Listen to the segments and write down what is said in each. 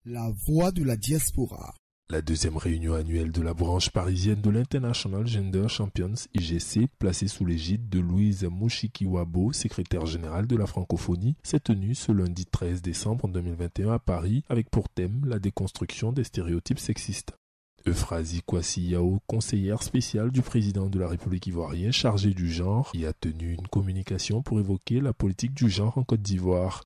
La voix de la diaspora. La deuxième réunion annuelle de la branche parisienne de l'International Gender Champions IGC, placée sous l'égide de Louise Mushikiwabo, secrétaire générale de la francophonie, s'est tenue ce lundi 13 décembre 2021 à Paris avec pour thème la déconstruction des stéréotypes sexistes. Euphrasie Kwasi-Yao, conseillère spéciale du président de la République ivoirienne chargée du genre, y a tenu une communication pour évoquer la politique du genre en Côte d'Ivoire.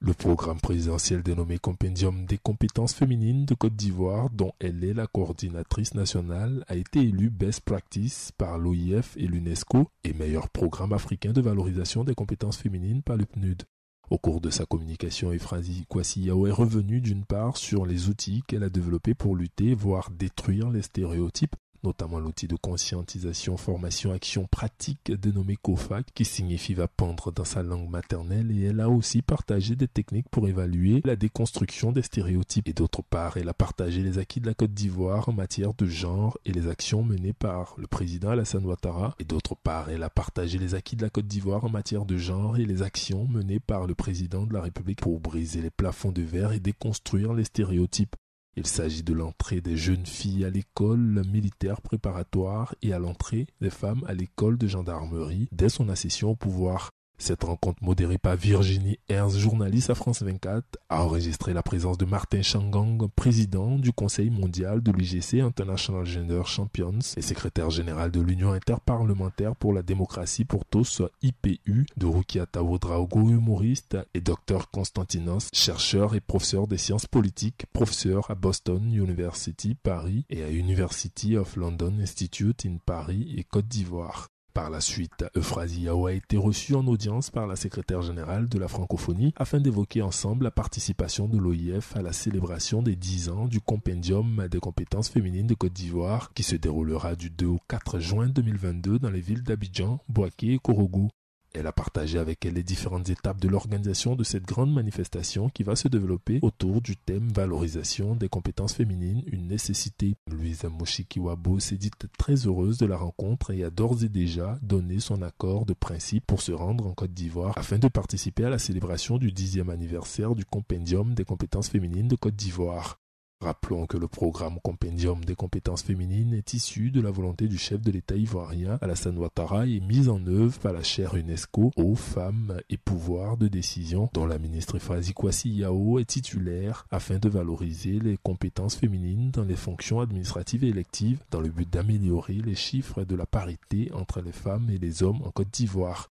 Le programme présidentiel dénommé Compendium des compétences féminines de Côte d'Ivoire, dont elle est la coordinatrice nationale, a été élu Best Practice par l'OIF et l'UNESCO et meilleur programme africain de valorisation des compétences féminines par le PNUD. Au cours de sa communication, Euphrasie Kwasi-Yao est revenue d'une part sur les outils qu'elle a développés pour lutter, voire détruire les stéréotypes, notamment l'outil de conscientisation, formation, action pratique dénommé COFAC, qui signifie va pendre dans sa langue maternelle, et elle a aussi partagé des techniques pour évaluer la déconstruction des stéréotypes. Et d'autre part, elle a partagé les acquis de la Côte d'Ivoire en matière de genre et les actions menées par le président Alassane Ouattara. Et d'autre part, elle a partagé les acquis de la Côte d'Ivoire en matière de genre et les actions menées par le président de la République pour briser les plafonds de verre et déconstruire les stéréotypes. Il s'agit de l'entrée des jeunes filles à l'école militaire préparatoire et à l'entrée des femmes à l'école de gendarmerie dès son accession au pouvoir. Cette rencontre modérée par Virginie Ernst, journaliste à France 24, a enregistré la présence de Martin Changang, président du Conseil mondial de l'IGC International Gender Champions et secrétaire général de l'Union interparlementaire pour la démocratie pour tous, IPU, de Rukia Tawodraogo, humoriste, et Dr Constantinos, chercheur et professeur des sciences politiques, professeur à Boston University, Paris, et à University of London Institute in Paris et Côte d'Ivoire. Par la suite, Euphrasie Yao a été reçue en audience par la secrétaire générale de la francophonie afin d'évoquer ensemble la participation de l'OIF à la célébration des 10 ans du Compendium des compétences féminines de Côte d'Ivoire qui se déroulera du 2 au 4 juin 2022 dans les villes d'Abidjan, Bouaké et Korougou. Elle a partagé avec elle les différentes étapes de l'organisation de cette grande manifestation qui va se développer autour du thème valorisation des compétences féminines, une nécessité. Louise Mushikiwabo s'est dite très heureuse de la rencontre et a d'ores et déjà donné son accord de principe pour se rendre en Côte d'Ivoire afin de participer à la célébration du 10e anniversaire du Compendium des compétences féminines de Côte d'Ivoire. Rappelons que le programme Compendium des compétences féminines est issu de la volonté du chef de l'État ivoirien Alassane Ouattara et mis en œuvre par la chaire UNESCO aux femmes et pouvoirs de décision dont la ministre Euphrasie Kwasi-Yao est titulaire afin de valoriser les compétences féminines dans les fonctions administratives et électives dans le but d'améliorer les chiffres de la parité entre les femmes et les hommes en Côte d'Ivoire.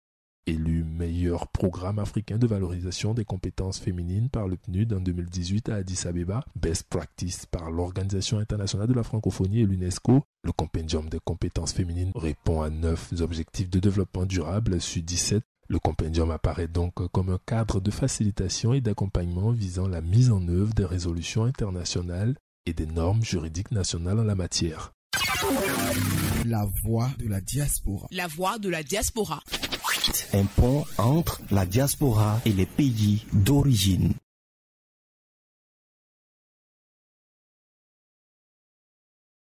Élu meilleur programme africain de valorisation des compétences féminines par le PNUD en 2018 à Addis Abeba, Best Practice par l'Organisation internationale de la francophonie et l'UNESCO, le Compendium des compétences féminines répond à 9 objectifs de développement durable sur 17. Le Compendium apparaît donc comme un cadre de facilitation et d'accompagnement visant la mise en œuvre des résolutions internationales et des normes juridiques nationales en la matière. La voix de la diaspora. La voix de la diaspora. Un pont entre la diaspora et les pays d'origine.